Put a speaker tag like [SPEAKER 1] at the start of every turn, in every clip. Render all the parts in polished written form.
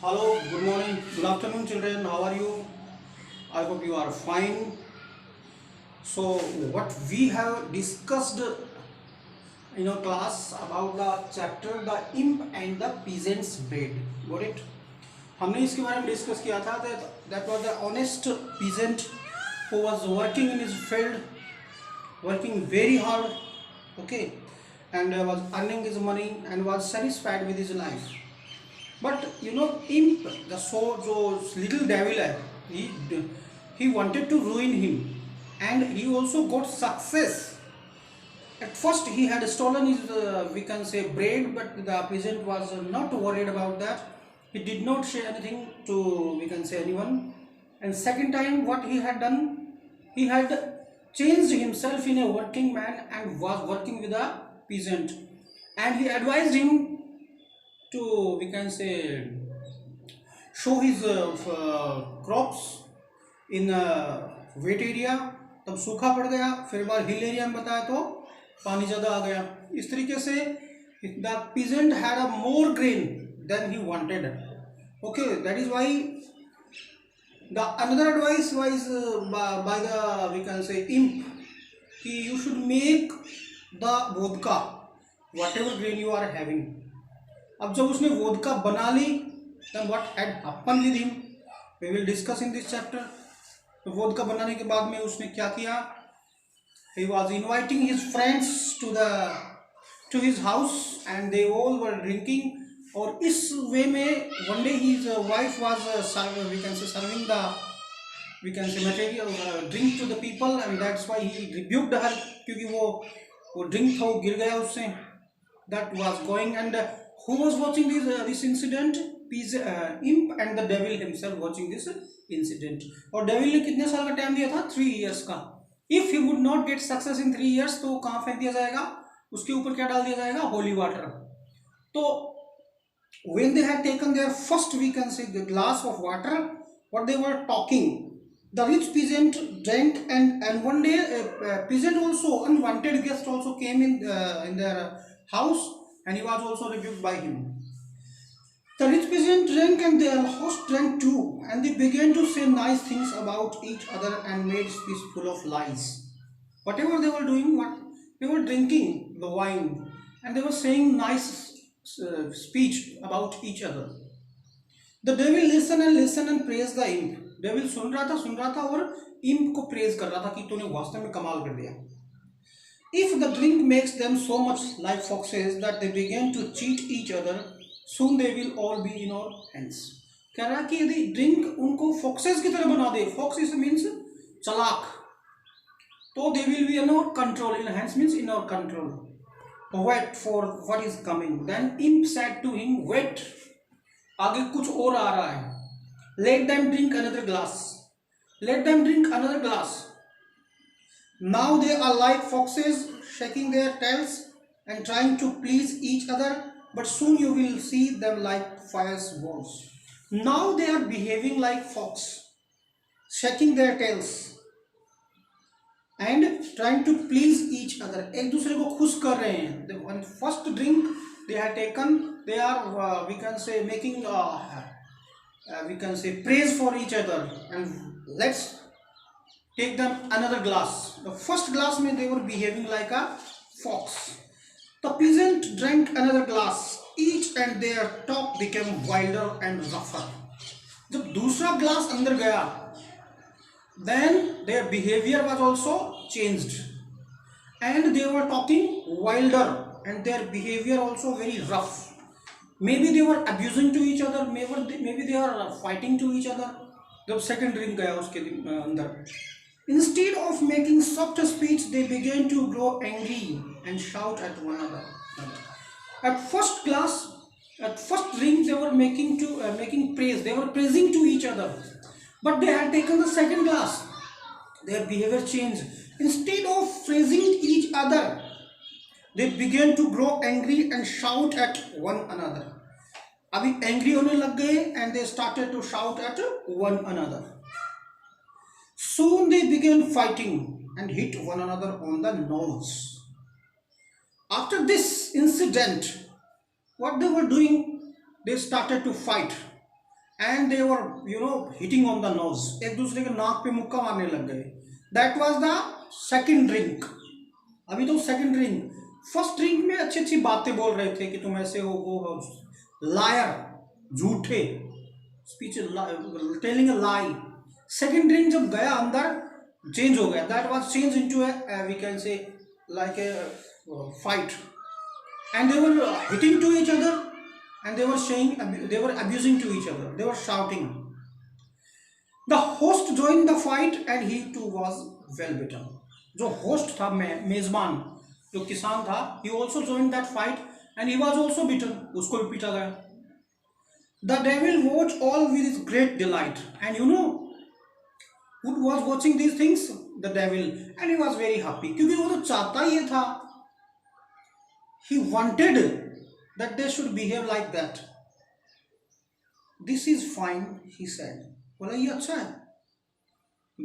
[SPEAKER 1] Hello, good morning, good afternoon, children. How are you? I hope you are fine. So, what we have discussed in our class about the chapter the imp and the peasant's bread. Got it? हमने इसके बारे में discuss किया था that was the honest peasant who was working in his field, working very hard, okay, and was earning his money and was satisfied with his life. But imp, the little devil है, he wanted to ruin him, and he also got success. At first he had stolen his we can say bread, but the peasant was not worried about that. He did not say anything to, we can say, anyone. And second time what he had done, he had changed himself in a working man and was working with a peasant, and he advised him to, we can say, show his crops in wet area. तब सूखा पड़ गया, फिर बार hill area में बताया तो पानी ज़्यादा आ गया. इस तरीके से the peasant had a more grain than he wanted. Okay, that is why the another advice was by the, we can say, imp, कि you should make the vodka whatever grain you are having. अब जब उसने vodka बना ली, then what had happened with him, we will discuss in this chapter. तो vodka बनाने के बाद में उसने क्या किया, he was inviting his friends to his house and they all were drinking. और इस वे में one day his wife was we can say serving the, we can say, material drink to the people, and that's why he rebuked her, क्योंकि वो drink था वो गिर गया उससे. That was going, and who was watching this incident? Imp and the devil himself watching this incident. और devil ने कितने साल का टाइम दिया था? 3 years का. If he would not get success in 3 years, तो कहाँ फेंक दिया जाएगा? उसके ऊपर क्या डाल दिया जाएगा? Holy water. तो when they had taken their first, we can say, the glass of water, what they were talking, the rich peasant drank, and one day a peasant also, unwanted guest also came in their house, and he was also rebuked by him. The rich peasant drank and their host drank too, and they began to say nice things about each other and made speech full of lies. Whatever they were doing, what they were drinking the wine, and they were saying nice speech about each other. The devil listened and praised the imp. Devil सुन रहा था और imp को praise कर रहा था कि तूने वास्तव में कमाल कर दिया. If the drink makes them so much like foxes that they begin to cheat each other, soon they will all be in our hands. कह रहा कि यदि ड्रिंक उनको foxes की तरह बना दे, foxes means चालाक, तो they will be in our control. In hands means in our control. Wait for what is coming. Then imp said to him, wait, आगे कुछ और आ रहा है. Let them drink another glass. Let them drink another glass. Now they are like foxes, shaking their tails and trying to please each other, but soon you will see them like fierce wolves. Now they are behaving like fox, shaking their tails and trying to please each other. एक दूसरे को खुश कर रहे हैं. The one first drink they had taken, they are we can say making we can say praise for each other, and let's take them another glass. The first glass में they were behaving like a fox. The peasant drank another glass. Each and their talk became wilder and rougher. जब दूसरा glass अंदर गया, then their behavior was also changed, and they were talking wilder, and their behavior also very rough. Maybe they were abusing to each other, maybe they are fighting to each other. जब second drink गया उसके अंदर, instead of making soft speech, they began to grow angry and shout at one another. At first drink, they were making praise. They were praising to each other. But they had taken the second glass. Their behavior changed. Instead of praising each other, they began to grow angry and shout at one another. अभी angry होने लग गए, and they started to shout at one another. Soon they began fighting and hit one another on the nose. After this incident, what they were doing, they started to fight. and they were hitting on the nose, एक दूसरे के नाक पे मुक्का मारने लग गए. That was the second drink. अभी तो सेकंड ड्रिंक. फर्स्ट ड्रिंक में अच्छी अच्छी बातें बोल रहे थे कि तुम ऐसे हो, वो हो, लायर, झूठे, speech telling a lie. Second drink जब गया अंदर, चेंज हो गया. That was change into we can say like a fight, and they were hitting to each other, and they were saying, they were abusing to each other, they were shouting. The host joined the fight and he too was well bitten. जो host था, मेजबान जो किसान था, he also joined that fight and he was also beaten. उसको भी पीटा गया. The devil watched all with his great delight, and who was watching these things? The devil, and he was very happy क्योंकि वो तो चाहता ही ये था. He wanted that they should behave like that. This is fine, he said. बोला ये अच्छा है.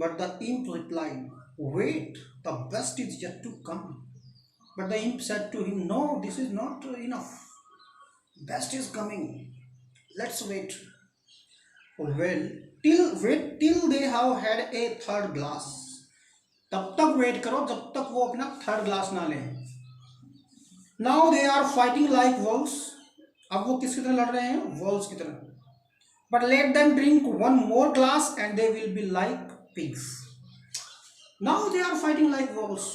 [SPEAKER 1] But the imp replied, wait, the best is yet to come. But the imp said to him, no, this is not enough. Best is coming. Let's wait. Well, wait till they have had a third glass. तब तक wait करो जब तक वो अपना third glass ना लें. Now they are fighting like wolves. अब वो किसकी तरह लड़ रहे हैं? Wolves की तरह. But let them drink one more glass and they will be like pigs. Now they are fighting like wolves.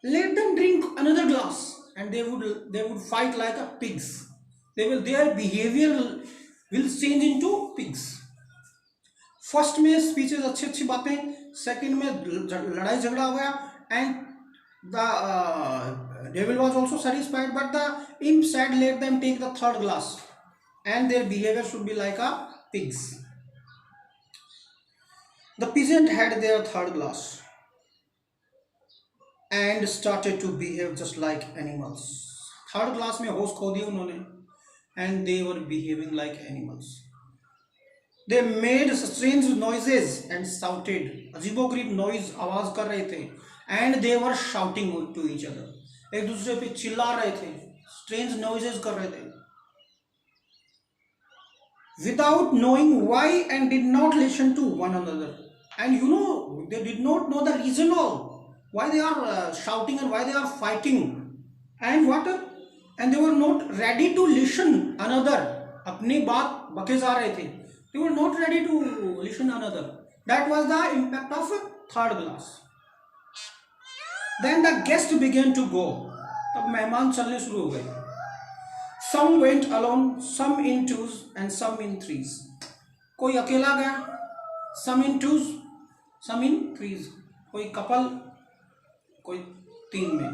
[SPEAKER 1] Let them drink another glass and they would fight like a pigs. Their behavior will change into pigs. First में speeches अच्छी अच्छी बातें, second में लड़ाई झगड़ा हो गया, and the devil was also satisfied, but the imp said, let them take the third glass and their behavior should be like a pigs. The peasant had their third glass and started to behave just like animals. Third glass में होश खो दिए उन्होंने, and they were behaving like animals. They made strange noises and shouted. अजीबोगरीब noise, आवाज कर रहे थे. And they were shouting to each other. एक दूसरे पे चिल्ला रहे थे, strange noises कर रहे थे. Without knowing why, and did not listen to one another. And they did not know the reason why they are shouting and why they are fighting. And what? And they were not ready to listen another. अपनी बात बके जा रहे थे. They were not ready to listen another. That was the impact of third glass. Then the guests began to go. तब मेहमान चलने शुरू हो गए. Some went alone, some in twos and some in threes. कोई अकेला गया, some in twos, some in threes. कोई कपल, कोई तीन में.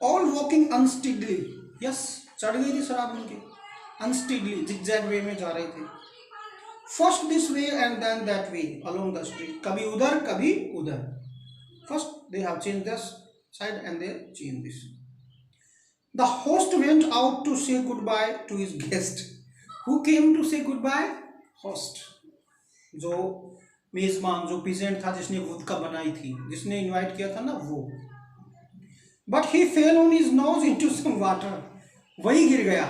[SPEAKER 1] All walking unsteadily. Yes, चढ़ गई थी शराब उनकी. Unsteadily, zigzag way में जा रहे थे. First this way and then that way along the street. कभी उधर कभी उधर. First they have changed this side and they changed this. The host went out to say goodbye to his guest. Who came to say goodbye? Host. जो मेजबान, जो peasant था, जिसने vodka बनाई थी, जिसने इनवाइट किया था ना, वो. But he fell on his nose into some water. वही गिर गया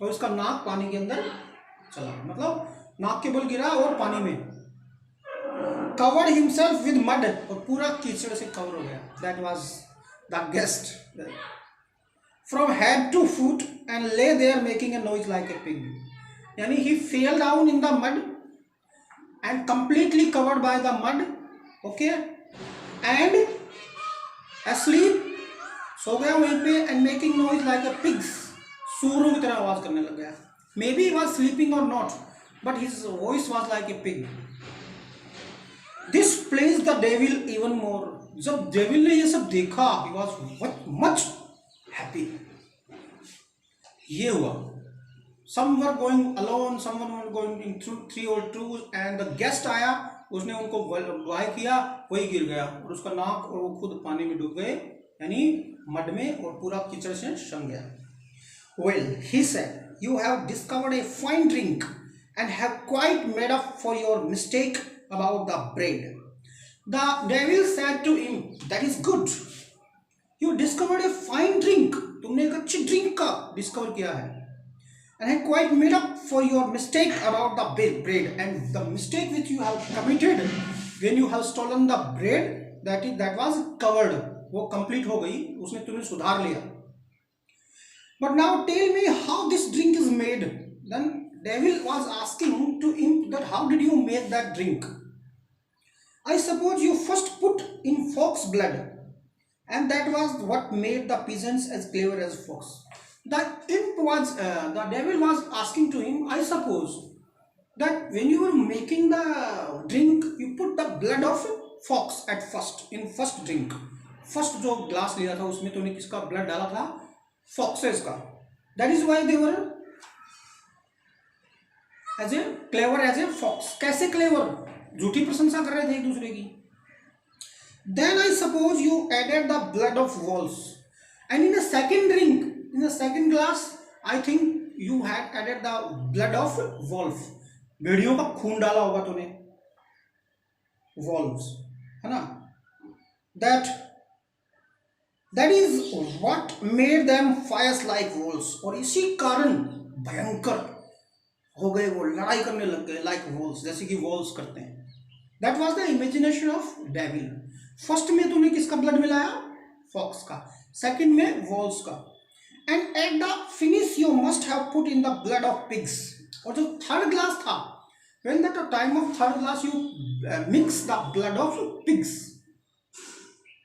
[SPEAKER 1] और उसका नाक पानी के अंदर चला. मतलब नाक के बल गिरा और पानी में. Covered himself with mud, और पूरा कीचड़ से कवर हो गया. That was the guest. From head to foot and lay there making a noise like a pig. यानी he fell down in the mud and completely covered by the mud. Okay, and asleep, सो गया वहीं पे, and making noise like a pigs. सूरों की तरह आवाज करने लग गया. Maybe he was sleeping or not, but his voice was like a pig. This pleased the devil even more. जब devil ने ये सब देखा, he was much happy. ये हुआ. Some were going alone, some were going in three or twos, and the guest आया, उसने उनको वाय किया, वही गिर गया और उसका नाक और वो खुद पानी में डूब गए, यानी मड में, और पूरा कीचड़ से छन गया. Well, he said, you have discovered a fine drink and have quite made up for your mistake about the bread. The devil said to him, that is good. You discovered a fine drink. तुमने एक अच्छी drink का discover किया है. and had quite made up for your mistake about the bread, and the mistake which you have committed when you have stolen the bread, that was covered, वो complete हो गई, उसने तुम्हें सुधार लिया. But now tell me how this drink is made. Then devil was asking to him that how did you make that drink? I suppose you first put in fox blood, and that was what made the peasants as clever as fox. The devil was asking to him, I suppose that when you were making the drink, you put the blood of fox at first, in first drink. First जो glass लिया था उसमें तूने किसका blood डाला था? Foxes का. That is why they were as a clever as a fox. कैसे clever? झूठी प्रशंसा कर रहे थे एक दूसरे की. Then I suppose you added the blood of wolves, and in the second drink, in the second glass, I think you had added the blood of wolf. भेड़ियों का खून डाला होगा तूने. Wolves, है ना? That is what made them fierce like wolves. और इसी कारण भयंकर हो गए वो, लड़ाई करने लग गए like wolves, जैसे कि wolves करते हैं. That was the imagination of devil. First में तूने किसका ब्लड मिलाया? फॉक्स का. सेकंड में वॉल्स का. And at the finish you must have put in the blood of pigs. और जो थर्ड ग्लास था, when the time of third glass you mix the blood of pigs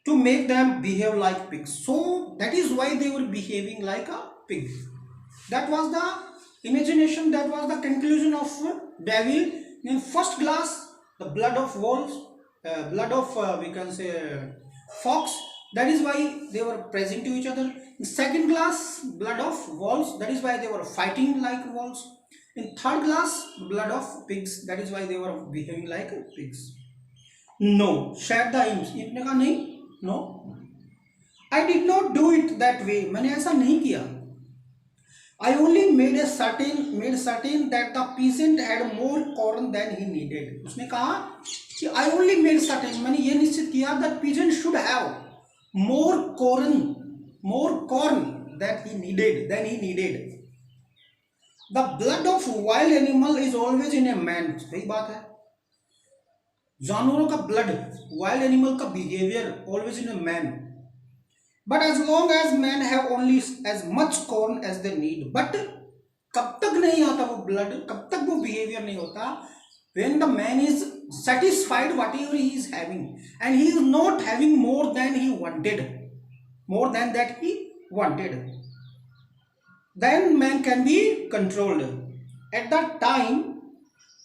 [SPEAKER 1] to make them behave like pigs. So that is why they were behaving like a pig. That was the imagination, that was the conclusion of devil. In first glass, the blood of wolves, blood of we can say fox, that is why they were praising to each other. In second glass, blood of wolves, that is why they were fighting like wolves. In third glass, blood of pigs, that is why they were behaving like pigs. No, said the imps. imp ने कहा नहीं, no, I did not do it that way. मैंने ऐसा नहीं किया. I only made certain that the peasant had more corn than he needed. उसने कहा कि I only made certain, मैंने ये निश्चित किया that peasant should have more corn than he needed. The blood of wild animal is always in a man. सही बात है. जानवरों का ब्लड, वाइल्ड एनिमल का behaviour always in a man. But as long as man have only as much corn as they need. But कब तक नहीं आता वो ब्लड, कब तक वो बिहेवियर नहीं होता? When the man is satisfied what ever he is having and he is not having more that he wanted, then man can be controlled. At that time,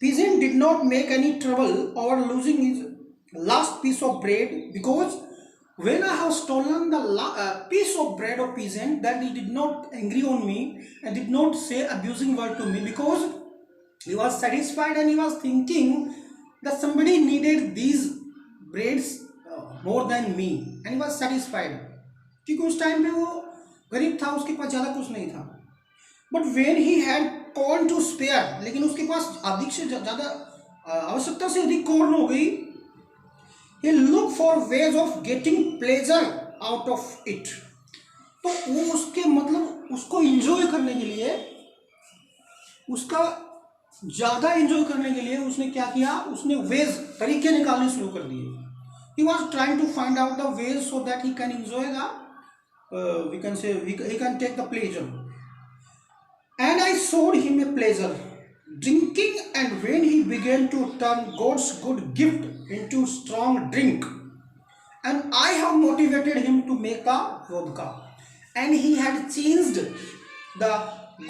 [SPEAKER 1] peasant did not make any trouble over losing his last piece of bread, because when I have stolen the piece of bread of peasant, then he did not angry on me and did not say abusing word to me, because he was satisfied and he was thinking that somebody needed these breads more than me, and he was satisfied. क्योंकि उस time पे वो गरीब था, उसके पास ज़्यादा कुछ नहीं था. But when he had corn to spare, लेकिन उसके पास अधिक से ज़्यादा, आवश्यकता से अधिक कॉर्न हो गई. He look for ways of getting pleasure out of it. तो वो उसके मतलब उसको इंजॉय करने के लिए, उसका ज़्यादा इंजॉय करने के लिए उसने क्या किया? उसने वेज, तरीके निकालने शुरू कर दिए. He was trying to find out the ways so that he can enjoy the we can say he can take the pleasure. And I showed him a pleasure drinking, and when he began to turn God's good gift into strong drink, and I have motivated him to make a vodka, and he had changed the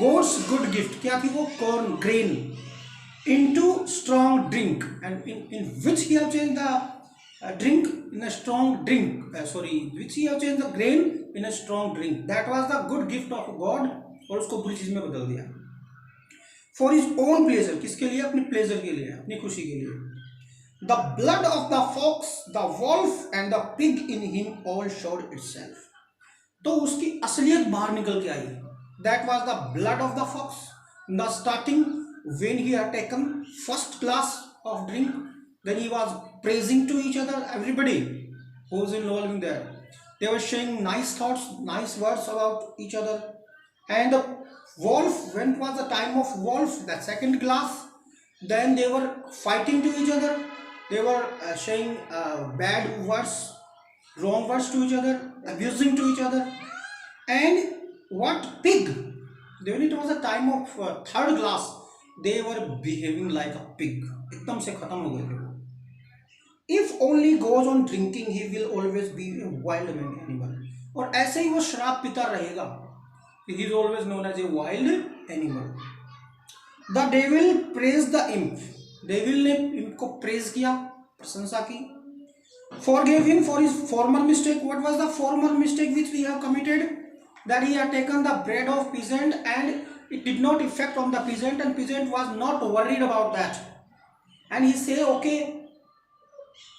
[SPEAKER 1] God's good gift, क्या थी वो? corn grain, into strong drink, and in which he have changed the drink in a strong drink, which he have changed the grain in a strong drink. That was the good gift of God, और उसको बुरी चीज में बदल दिया. For his own pleasure, किसके लिए? अपने प्लेजर के लिए, अपनी खुशी के लिए. The blood of the fox, the wolf and the pig in him all showed itself. तो उसकी असलियत बाहर निकल के आई. That was the blood of the fox in the starting, when he had taken first glass of drink. Then he was praising to each other, everybody who was involved in there. They were sharing nice thoughts, nice words about each other. And the wolf, when it was the time of wolf, the second class, then they were fighting to each other, they were saying bad words, wrong words to each other, abusing to each other. And what pig, when it was a time of third class, they were behaving like a pig, एकदम से खत्म हो गए थे वो. If only goes on drinking, he will always be a wild animal. और ऐसे ही वो शराब पीता रहेगा. He is always known as a wild animal. The devil praised the imp. Devil ने imp को praise किया, प्रशंसा की. Forgave him for his former mistake. What was the former mistake which we have committed? That he had taken the bread of peasant and it did not affect on the peasant, and peasant was not worried about that. And he say, okay,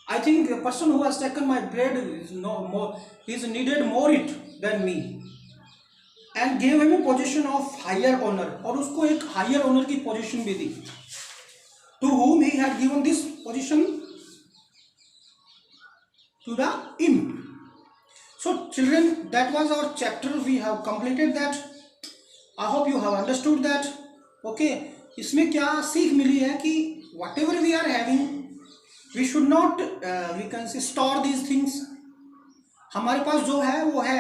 [SPEAKER 1] I think the person who has taken my bread is no more, he is needed more it than me. And gave him a position of higher honor. और उसको एक higher honor की position भी दी. To whom he had given this position? To the imp. So children, that was our chapter. We have completed that. I hope you have understood that. Okay. इसमें क्या सीख मिली है कि whatever we are having, we should not we can say store these things. हमारे पास जो है वो है,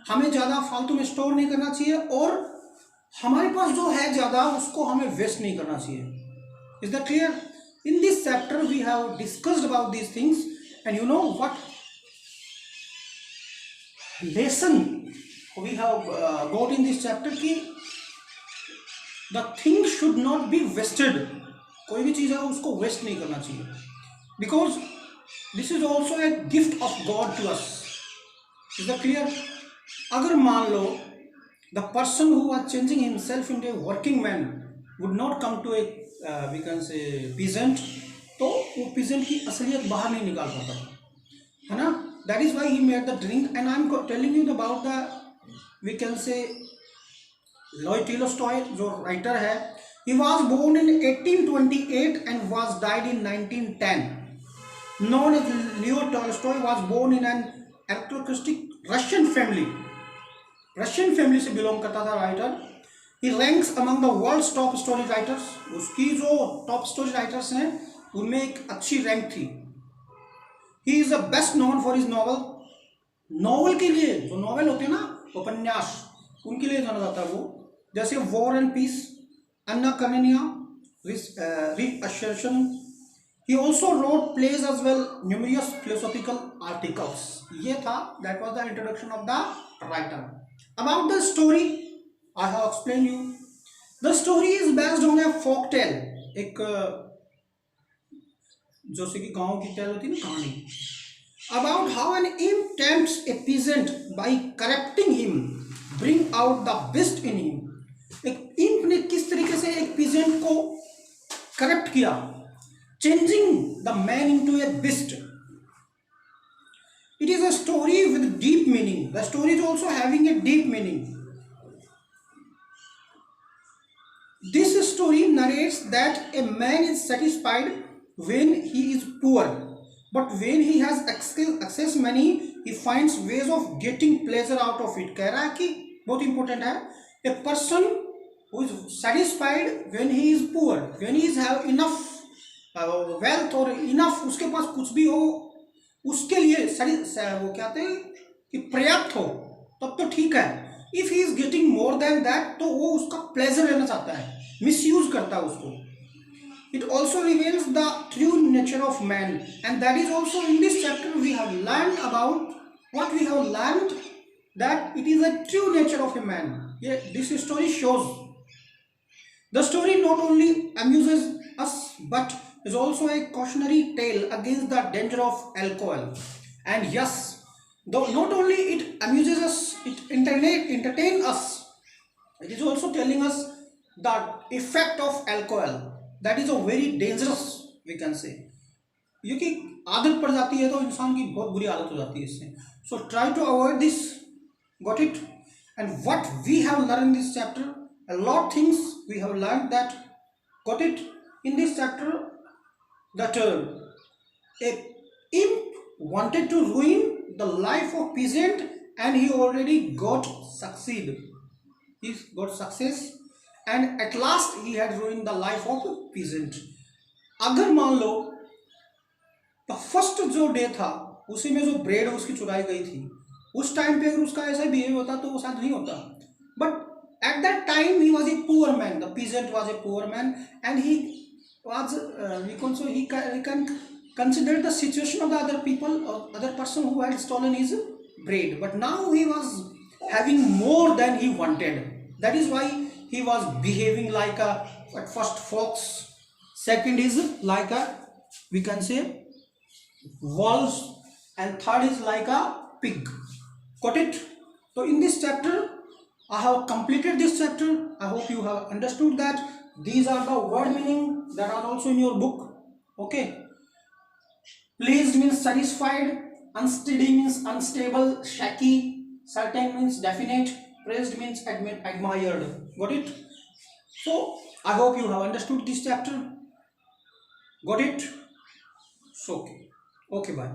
[SPEAKER 1] हमें ज़्यादा फालतू में स्टोर नहीं करना चाहिए, और हमारे पास जो है ज़्यादा उसको हमें वेस्ट नहीं करना चाहिए. Is that clear? In this chapter we have discussed about these things, and you know what lesson we have got in this chapter कि the thing should not be wasted. कोई भी चीज़ है उसको वेस्ट नहीं करना चाहिए, because this is also a gift of God to us. Is that clear? अगर मान लो the person who was changing himself into a working man would not come to a we can say peasant, तो वो peasant की असलियत बाहर नहीं निकाल पाता, है ना? That is why he made the drink. And I am telling you about the we can say Leo Tolstoy, जो writer है. He was born in 1828 and was died in 1910. Known as Leo Tolstoy, was born in an aristocratic Russian family. Russian family से belong करता था writer. He ranks among the world's top story writers. उसकी जो top story writers हैं उनमें एक अच्छी rank थी. He is the best known for his novel. Novel के लिए, जो नॉवल होते हैं ना, उपन्यास, उनके लिए जाना जाता है वो. जैसे war and peace, Anna Karenina, resurrection. He also wrote plays as well, numerous philosophical articles. ये था, that was the introduction of the writer. About the story, I have explained you. The story is based on a folk tale. एक जैसे कि गांव की tell होती है ना, कहानी. About how an imp tempts a peasant by corrupting him, bring out the best in him. एक imp ने किस तरीके से एक peasant को corrupt किया, changing the man into a beast. It is a story with deep meaning. The story is also having a deep meaning. This story narrates that a man is satisfied when he is poor, but when he has excess money, he finds ways of getting pleasure out of it. कह रहा है कि बहुत important है, a person who is satisfied when he is poor, when he is have enough wealth or enough, उसके पास कुछ भी हो, उसके लिए वो क्या कहते हैं कि पर्याप्त हो, तब तो ठीक है. If he is getting more than that, तो वो उसका pleasure लेना चाहता है, misuse करता है उसको. It also reveals the true nature of man, and that is also in this chapter we have learned about what we have learned, that it is a true nature of a man. Yeah, this story shows. The story not only amuses us but is also a cautionary tale against the danger of alcohol. And yes, though not only it amuses us, it entertains us, it is also telling us the effect of alcohol. That is a very dangerous, we can say. क्योंकि आदत पड़ जाती है तो इंसान की बहुत बुरी आदत हो जाती है इससे. So try to avoid this. Got it? And what we have learned in this chapter, a lot things we have learned that. Got it? In this chapter, that a imp wanted to ruin the life of peasant, and he already got succeed. he got success, and at last he had ruined the life of a peasant. अगर मान लो the first जो day था उसी में जो bread उसकी चुराई गई थी, उस टाइम पे अगर उसका ऐसा बिहेव होता तो वो शायद नहीं होता. But at that time he was a poor man, the peasant was a poor man, and he was he can consider the situation of the other people or other person who had stolen his bread, but now he was having more than he wanted. That is why he was behaving like a, at first, fox, second is like a, we can say, wolf, and third is like a pig. Got it? So in this chapter I have completed this chapter. I hope you have understood that these are the word meaning that are also in your book. Okay, pleased means satisfied, unsteady means unstable, shaky, certain means definite, praised means admired. Got it? So I hope you have understood this chapter. Got it? So okay, bye.